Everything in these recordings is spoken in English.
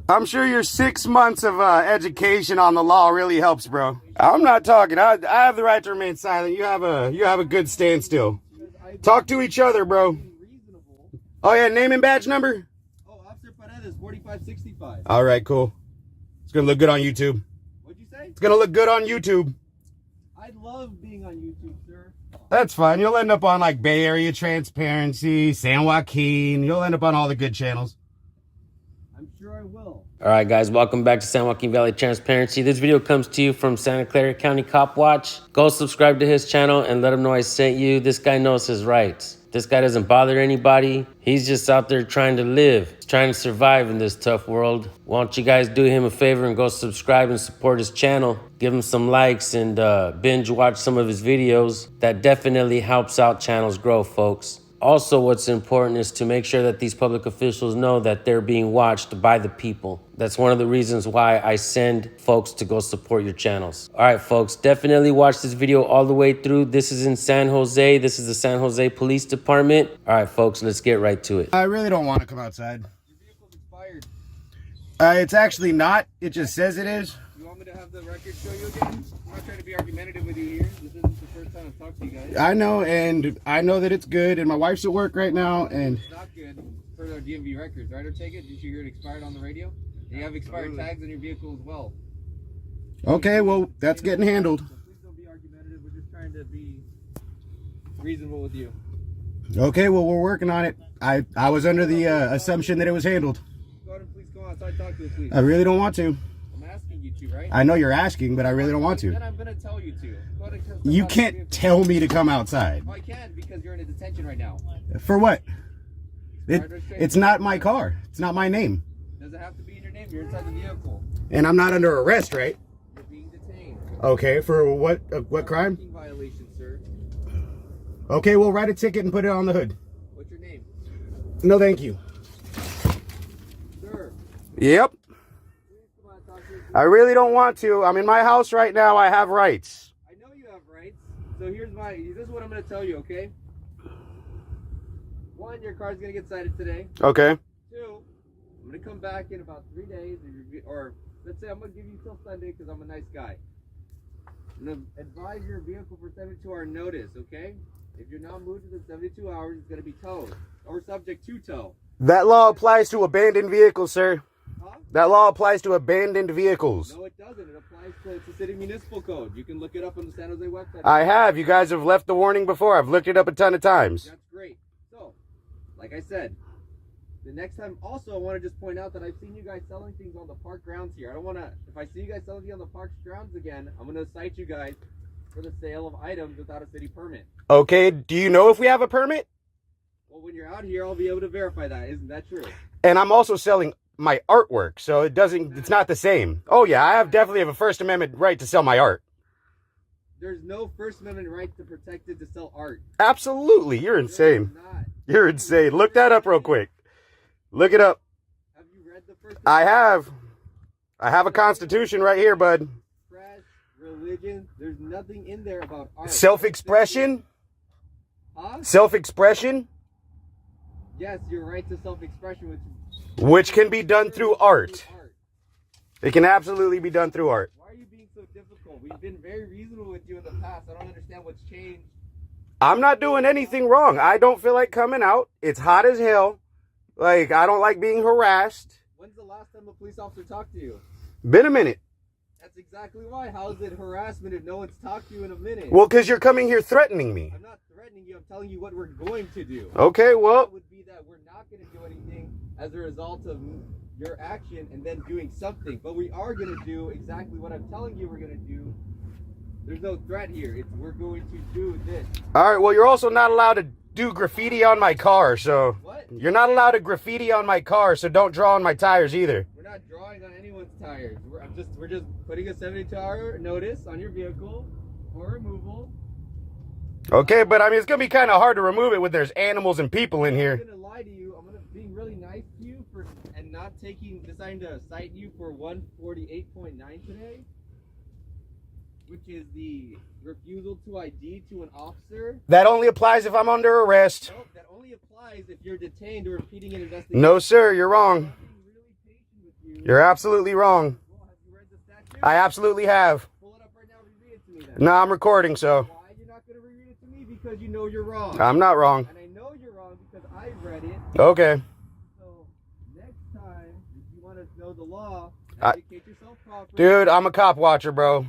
I'm sure your 6 months of education on the law really helps, bro. I'm not talking. I have the right to remain silent. You have a good standstill. Talk to each other, bro. Oh yeah, name and badge number. Oh, Officer Paredes, 4565. All right, cool. It's gonna look good on YouTube. What'd you say? It's gonna look good on YouTube. I love being on YouTube, sir. That's fine. You'll end up on like Bay Area Transparency, San Joaquin. You'll end up on all the good channels. I'm sure I will. All right, guys, welcome back to San Joaquin Valley Transparency. This video comes to you from Santa Clara County Cop Watch. Go subscribe to his channel and let him know I sent you. This guy knows his rights. This guy doesn't bother anybody. He's just out there trying to live, trying to survive in this tough world. Why don't you guys do him a favor and go subscribe and support his channel. Give him some likes and binge watch some of his videos. That definitely helps out channels grow, folks. Also, what's important is to make sure that these public officials know that they're being watched by the people. That's one of the reasons why I send folks to go support your channels. All right, folks, definitely watch this video all the way through. This is in San Jose. This is the San Jose Police Department. All right, folks, let's get right to it. I really don't want to come outside. Your vehicle's expired. It's actually not. It just says it is. You want me to have the record show you again? I'm not trying to be argumentative with you here. This isn't the first time I've talked to you guys. I know, and I know that it's good, and my wife's at work right now, and It's not good for our DMV records, right? Or take it? Did you hear it expired on the radio? And you have expired tags on your vehicle as well. okay, well, that's getting handled. So please don't be argumentative. We're just trying to be reasonable with you. Okay, well, we're working on it. I was under the assumption that it was handled. Go ahead and please go outside and talk to us, please. I really don't want to. I'm asking you to, right? I know you're asking, but I really don't want to. Then I'm going to tell you to. Go ahead and come You out to can't the vehicle. tell me to come outside. Oh, I can because you're in a detention right now. For what? It's not my car. It's not my name. Does it have to be in your name? You're inside the vehicle. And I'm not under arrest, right? You're being detained. Okay, for what crime? Parking violation, sir. Okay, we'll write a ticket and put it on the hood. What's your name? No, thank you. Sir. Yep. Please come on and talk to us. I really don't want to. I'm in my house right now. I have rights. I know you have rights. So this is what I'm going to tell you, okay? One, your car's going to get cited today. Okay. Two, I'm going to come back in about 3 days, or let's say I'm going to give you till Sunday because I'm a nice guy. I'm going to advise your vehicle for 72-hour notice, okay? If you're not moved within 72 hours, it's going to be towed or subject to tow. That law applies to abandoned vehicles, sir. Huh? That law applies to abandoned vehicles. No, it doesn't. It applies to the city municipal code. You can look it up on the San Jose website. I have. You guys have left the warning before. I've looked it up a ton of times. That's great. So, like I said, the next time, also, I want to just point out that I've seen you guys selling things on the park grounds here. I don't want to, if I see you guys selling things on the park grounds again, I'm going to cite you guys for the sale of items without a city permit. Okay, do you know if we have a permit? Well, when you're out here, I'll be able to verify that. Isn't that true? And I'm also selling my artwork, so it's not the same. Oh yeah, I definitely have a First Amendment right to sell my art. There's no First Amendment right to protect it to sell art. Absolutely, you're insane. There's not. You're insane. Look that up real quick. Look it up. Have you read the First I Amendment? have. I have a constitution right here, bud. Trash, religion, there's nothing in there about art. Self-expression? Huh? Self-expression? Yes, your right to self-expression, Which can be done through art. It can absolutely be done through art. Why are you being so difficult? We've been very reasonable with you in the past. I don't understand what's changed. I'm not doing anything wrong. I don't feel like coming out. It's hot as hell. Like, I don't like being harassed. When's the last time a police officer talked to you? Been a minute. That's exactly why. How is it harassment if no one's talked to you in a minute? Well, because you're coming here threatening me. I'm not threatening you. I'm telling you what we're going to do. Okay, well, That would be that we're not going to do anything as a result of your action and then doing something. But we are going to do exactly what I'm telling you we're going to do. There's no threat here. We're going to do this. all right, well, you're also not allowed to do graffiti on my car, so... What? You're not allowed to graffiti on my car, so don't draw on my tires either. We're not drawing on anyone's tires. We're just putting a 72-hour notice on your vehicle for removal. Okay, but I mean, it's going to be kind of hard to remove it when there's animals and people in I'm here. gonna lie to you. I'm gonna be really nice to you and not deciding to cite you for 148.9 today, which is the refusal to ID to an officer. That only applies if I'm under arrest. Nope, that only applies if you're detained or impeding an investigation. No, sir, you're wrong. I'm being really patient with you. You're absolutely wrong. Well, have you read the statute? I absolutely have. Pull it up right now and reread it to me then. No, I'm recording, so Why you're not going to reread it to me? Because you know you're wrong. I'm not wrong. And I know you're wrong because I read it. Okay. So next time, if you want to know the law, I- educate yourself properly. Dude, I'm a cop watcher, bro.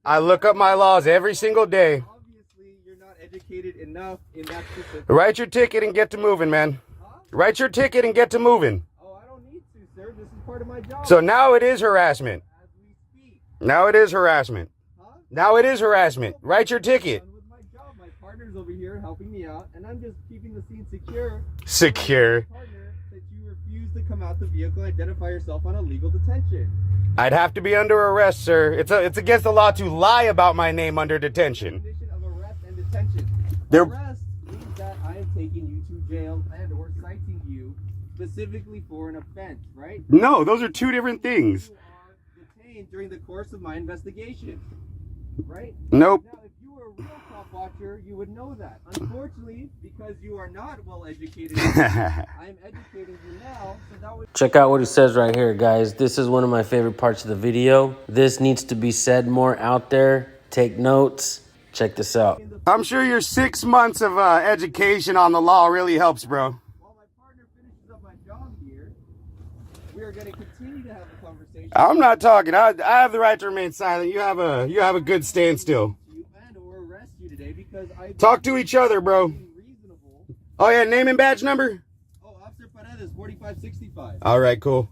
I look up my laws every single day. Obviously, you're not educated enough in that specific. Write your ticket and get to moving, man. Huh? Write your ticket and get to moving. Oh, I don't need to, sir. This is part of my job. So now it is harassment. As we speak. Now it is harassment. Huh? Now it is harassment. Write your ticket. Done with my job. My partner's over here helping me out, and I'm just keeping the scene secure. Secure. Partner, that you refuse to come out the vehicle and identify yourself on illegal detention. I'd have to be under arrest, sir. It's against the law to lie about my name under detention. Condition of arrest and detention. There- Arrest means that I am taking you to jail and or citing you specifically for an offense, right? No, those are two different things. You are detained during the course of my investigation, right? Nope. Now, if you were a real cop watcher, you would know that. Unfortunately, because you are not well educated, I'm educating you now, so that would. Check out what he says right here, guys. This is one of my favorite parts of the video. This needs to be said more out there. Take notes. Check this out. I'm sure your 6 months of education on the law really helps, bro. While my partner finishes up my job here, we are going to continue to have a conversation. I'm not talking. I have the right to remain silent. You have a good standstill. You and or arrest you today because I Talk to each other, bro. reasonable. Oh yeah, name and badge number. Oh, Officer Paredes, 4565. All right, cool.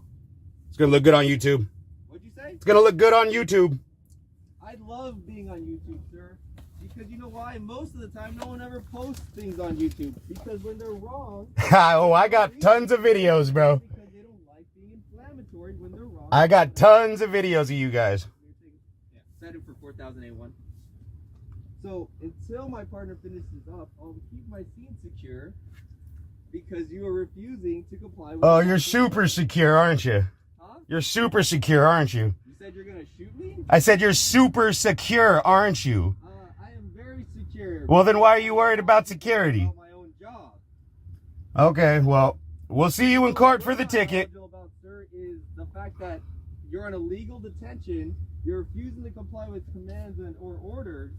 It's gonna look good on YouTube. What'd you say? It's gonna look good on YouTube. I love being on YouTube, sir. Because you know why? Most of the time, no one ever posts things on YouTube. Because when they're wrong, Oh, I got tons of videos, bro. because they don't like being inflammatory when they're wrong. I got tons of videos of you guys. Yeah, set it for 4001. So until my partner finishes up, I'll keep my scene secure because you are refusing to comply with. Oh, you're super secure, aren't you? Huh? You're super secure, aren't you? You said you're gonna shoot me? I said you're super secure, aren't you? I am very secure. Well, then why are you worried about security? About my own job. Okay, well, we'll see you in court for the ticket. What I'm about, sir, is the fact that you're on illegal detention. You're refusing to comply with commands and or orders,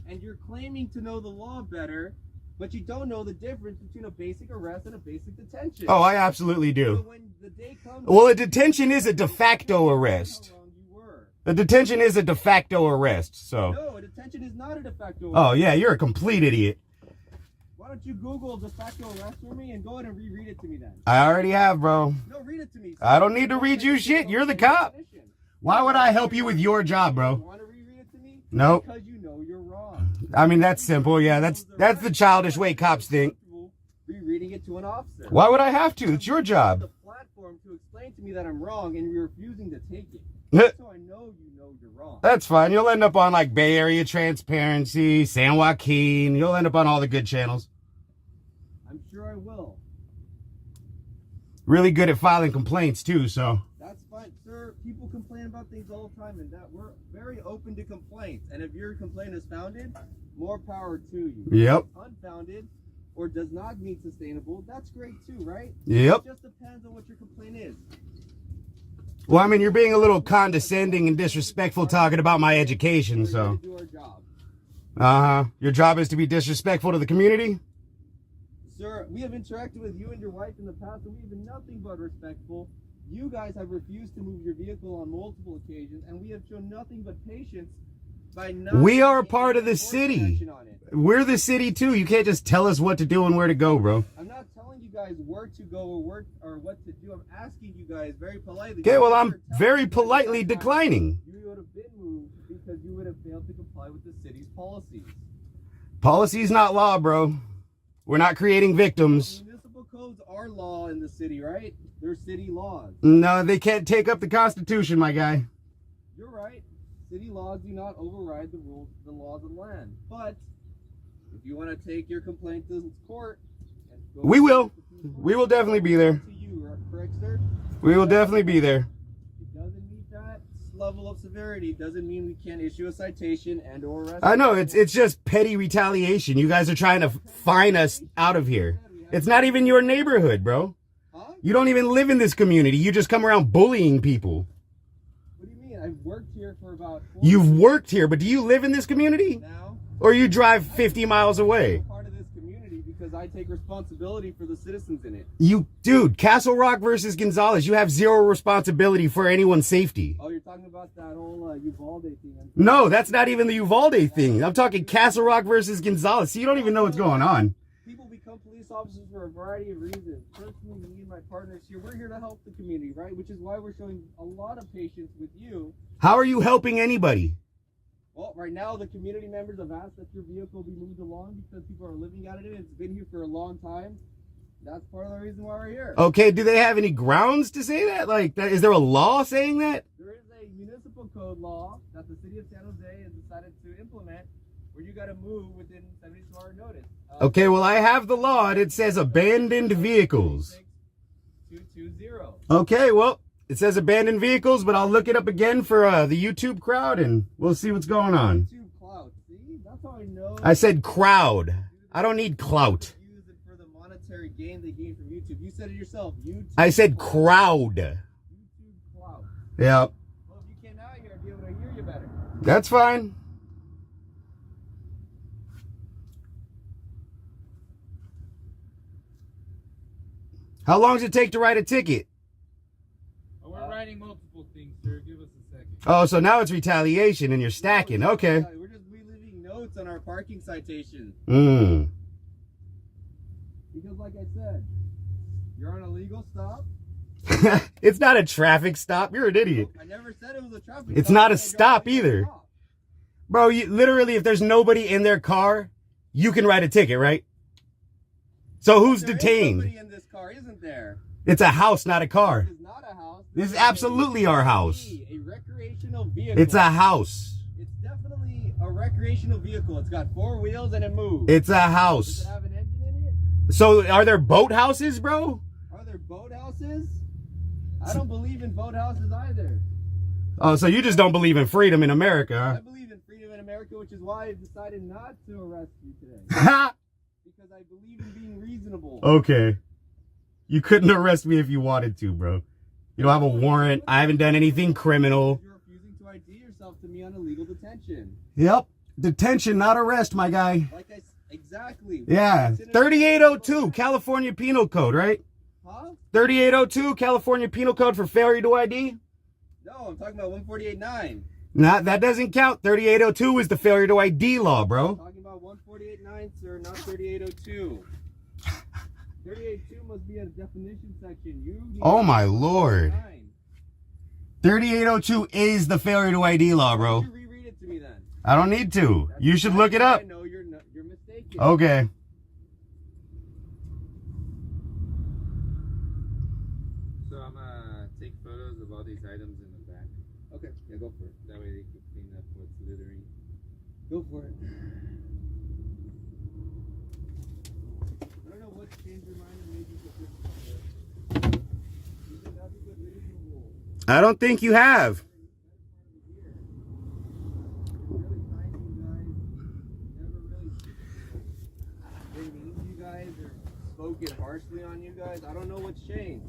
and you're claiming to know the law better, but you don't know the difference between a basic arrest and a basic detention. Oh, I absolutely So do. when the day comes, Well, a detention is a de facto arrest. how wrong you were. A detention is a de facto arrest, so. No, a detention is not a de facto arrest. Oh, yeah, you're a complete idiot. Why don't you Google de facto arrest for me and go ahead and reread it to me then? I already have, bro. No, read it to me. I don't need to read you shit. You're the cop. Why would I help you with your job, You bro? want to reread it to me? Nope. Because you know you're wrong. I mean, that's simple. Yeah, that's the childish way cops think. Rereading it to an officer. Why would I have to? It's your job. The platform to explain to me that I'm wrong and you're refusing to take it. So I know you're wrong. That's fine. You'll end up on like Bay Area Transparency, San Joaquin. You'll end up on all the good channels. I'm sure I will. Really good at filing complaints too, so. That's fine, sir. People complain about things all the time, and that we're very open to complaints. And if your complaint is founded, more power to you. Yep. Unfounded or does not mean sustainable, that's great too, right? Yep. It just depends on what your complaint is. Well, I mean, you're being a little condescending and disrespectful talking about my education, We're so. going to do our job. Uh-huh. Your job is to be disrespectful to the community? Sir, we have interacted with you and your wife in the past, and we've been nothing but respectful. You guys have refused to move your vehicle on multiple occasions, and we have shown nothing but patience by not. We are a part of the taking city. action on it. We're the city too. You can't just tell us what to do and where to go, bro. I'm not telling you guys where to go or what to do. I'm asking you guys very politely. Okay, well, I'm You're telling very me that politely that time declining. You would have been moved because you would have failed to comply with the city's policies. Policy's not law, bro. We're not creating victims. Municipal codes are law in the city, right? They're city laws. No, they can't take up the Constitution, my guy. You're right. City laws do not override the laws of the land. But if you want to take your complaint to court, and go We will. to the Supreme Court, We will definitely be there. to you, correct, sir? We will definitely be there. It doesn't meet that level of severity. It doesn't mean we can't issue a citation and or arrest. I know, it's just petty retaliation. You guys are trying to fine us out of here. It's not even your neighborhood, bro. Huh? You don't even live in this community. You just come around bullying people. What do you mean? I've worked here for about 4 You've years worked here, but do you live in this community? now. Or you drive 50 miles away? I'm part of this community because I take responsibility for the citizens in it. Dude, Castle Rock versus Gonzalez, you have zero responsibility for anyone's safety. Oh, you're talking about that whole Uvalde thing. No, that's not even the Uvalde thing. I'm talking Castle Rock versus Gonzalez. So you don't even know what's going on. People become police officers for a variety of reasons. Personally, me and my partners here, we're here to help the community, right? Which is why we're showing a lot of patience with you. How are you helping anybody? Well, right now, the community members have asked that your vehicle be moved along because people are living out of it. It's been here for a long time. That's part of the reason why we're here. Okay, do they have any grounds to say that? Like, is there a law saying that? There is a municipal code law that the city of San Jose has decided to implement where you got to move within 72-hour notice. Okay, well, I have the law and it says abandoned vehicles. 220. Okay, well, it says abandoned vehicles, but I'll look it up again for the YouTube crowd and we'll see what's going on. YouTube clout. See, that's how I know. I said crowd. I don't need clout. Use it for the monetary gain they gain from YouTube. You said it yourself. YouTube. I said crowd. YouTube clout. Yep, Well, if you came out here, I'd be able to hear you better. that's fine. How long does it take to write a ticket? Oh, we're writing multiple things, sir. Give us a second. Oh, so now it's retaliation and you're stacking. Okay. We're just reliving notes on our parking citation. Mm. Because, like I said, you're on a legal stop. It's not a traffic stop. You're an idiot. I never said it was a traffic It's stop. not a I said stop you're on a legal either. stop. Bro, literally, if there's nobody in their car, you can write a ticket, right? So who's There is detained? somebody in this car, isn't there? It's a house, not a car. It is not a house. This is absolutely our house. A recreational vehicle. It's a house. It's definitely a recreational vehicle. It's got 4 wheels and it moves. It's a Does house. it have an engine in it? So are there boathouses, bro? Are there boathouses? I don't believe in boathouses either. Oh, so you just don't believe in freedom in I America, believe in freedom in America, which is why I decided not to arrest you today. huh? Because I believe in being reasonable. Okay. You couldn't arrest me if you wanted to, bro. You don't have a warrant. I haven't done anything criminal. You're refusing to ID yourself to me on illegal detention. Yep. Detention, not arrest, my guy. Like I exactly. Yeah. 3802, California Penal Code, right? Huh? 3802, California Penal Code for failure to ID? No, I'm talking about 148.9. Nah, that doesn't count. 3802 is the failure to ID law, bro. I'm talking about 148.9, sir, not 3802. 38.2 must be a definition section. You need Oh, my Lord. 148.9. 3802 is the failure to ID law, Why bro. don't you reread it to me then? I don't need to. That's You should exactly look it how up. I know you're mistaken. Okay. So I'm gonna take photos of all these items in the back. Okay, yeah, go for it. That way they can clean up what's littering. Go for it. I don't know what changed your mind and made you put this on. You think that's a good reasonable. I don't think you have. Really kind to you guys. Never really been mean to you guys or spoken harshly on you guys. I don't know what's changed.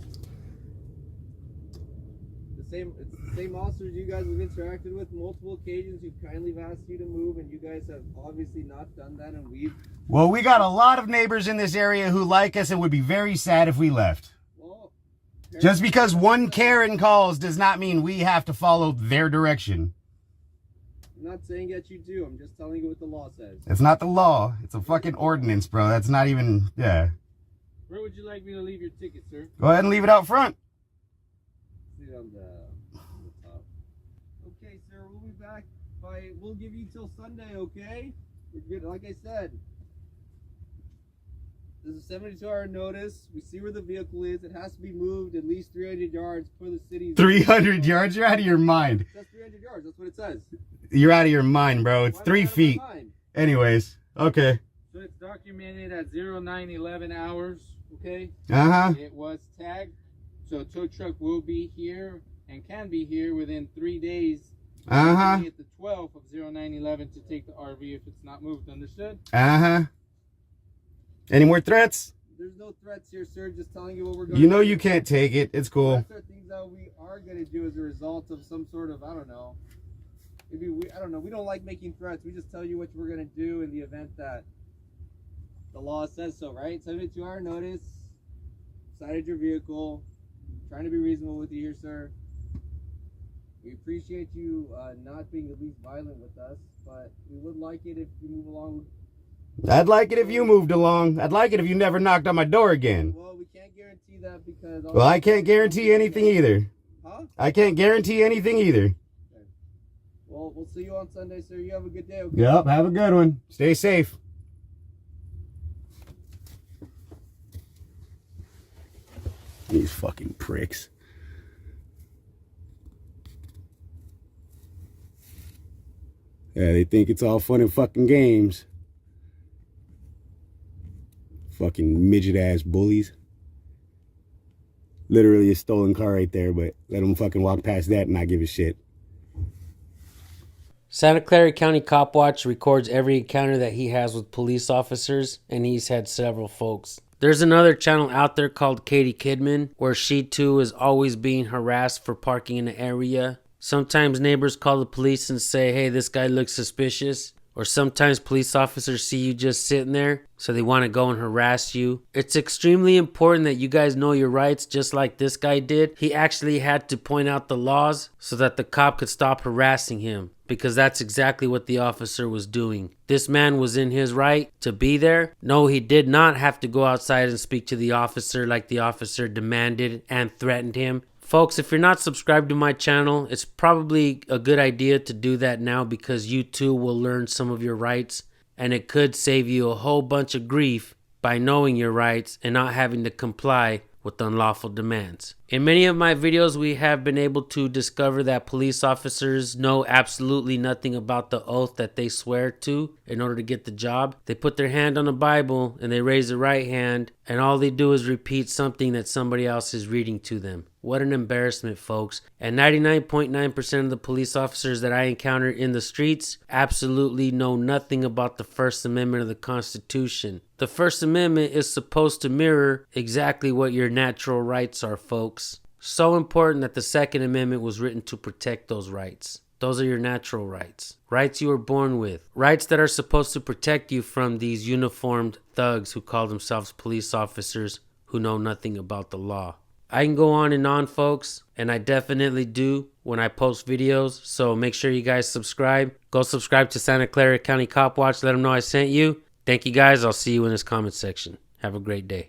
It's the same officers you guys have interacted with multiple occasions who kindly have asked you to move, and you guys have obviously not done that, and we've Well, we got a lot of neighbors in this area who like us and would be very sad if we left. well. Just because one Karen calls does not mean we have to follow their direction. I'm not saying that you do. I'm just telling you what the law says. It's not the law. It's a fucking ordinance, bro. That's not even, yeah. Where would you like me to leave your ticket, sir? Go ahead and leave it out front. See it on the top. Okay, sir. We'll be back we'll give you till Sunday, okay? We're good. Like I said, there's a 72-hour notice. We see where the vehicle is. It has to be moved at least 300 yards for the city. 300 yards? You're out of your mind. That's 300 yards. That's what it says. You're out of your mind, bro. It's Why am I 3 out of my feet. mind? Anyways, okay. So it's documented at 0911 hours, okay? Uh-huh. It was tagged, so a tow truck will be here and can be here within 3 days. Uh-huh. At the 12th of 0911 to take the RV if it's not moved. Understood? Uh-huh. Any more threats? there's no threats here, sir. Just telling you what we're going You know to do. you can't take it. It's cool. Threats are things that we are going to do as a result of some sort of, I don't know. Maybe I don't know. We don't like making threats. We just tell you what we're going to do in the event that the law says so, right? 72-hour notice, cited your vehicle, trying to be reasonable with you here, sir. We appreciate you not being at least violent with us, but we would like it if you move along. I'd like it if you moved along. I'd like it if you never knocked on my door again. Well, we can't guarantee that because... Well, I can't guarantee anything either. Huh? I can't guarantee anything either. Okay. Well, we'll see you on Sunday, sir. You have a good day, okay? Yep, have a good one. Stay safe. These fucking pricks. Yeah, they think it's all fun and fucking games. Fucking midget ass bullies. Literally a stolen car right there, but let them fucking walk past that and not give a shit. Santa Clara County Cop Watch records every encounter that he has with police officers, and he's had several folks. There's another channel out there called Katie Kidman, where she too is always being harassed for parking in the area. Sometimes neighbors call the police and say, hey, this guy looks suspicious. Or sometimes police officers see you just sitting there, so they want to go and harass you. It's extremely important that you guys know your rights, just like this guy did. He actually had to point out the laws so that the cop could stop harassing him, because that's exactly what the officer was doing. This man was in his right to be there. No, he did not have to go outside and speak to the officer like the officer demanded and threatened him. Folks, if you're not subscribed to my channel, it's probably a good idea to do that now, because you too will learn some of your rights, and it could save you a whole bunch of grief by knowing your rights and not having to comply with unlawful demands. In many of my videos, we have been able to discover that police officers know absolutely nothing about the oath that they swear to in order to get the job. They put their hand on the Bible and they raise the right hand, and all they do is repeat something that somebody else is reading to them. What an embarrassment, folks. And 99.9% of the police officers that I encounter in the streets absolutely know nothing about the First Amendment of the Constitution. The First Amendment is supposed to mirror exactly what your natural rights are, folks. So important that the Second Amendment was written to protect those rights. Those are your natural rights. Rights you were born with. Rights that are supposed to protect you from these uniformed thugs who call themselves police officers who know nothing about the law. I can go on and on, folks, and I definitely do when I post videos, so make sure you guys subscribe. Go subscribe to Santa Clara County Cop Watch. Let them know I sent you. Thank you, guys. I'll see you in this comment section. Have a great day.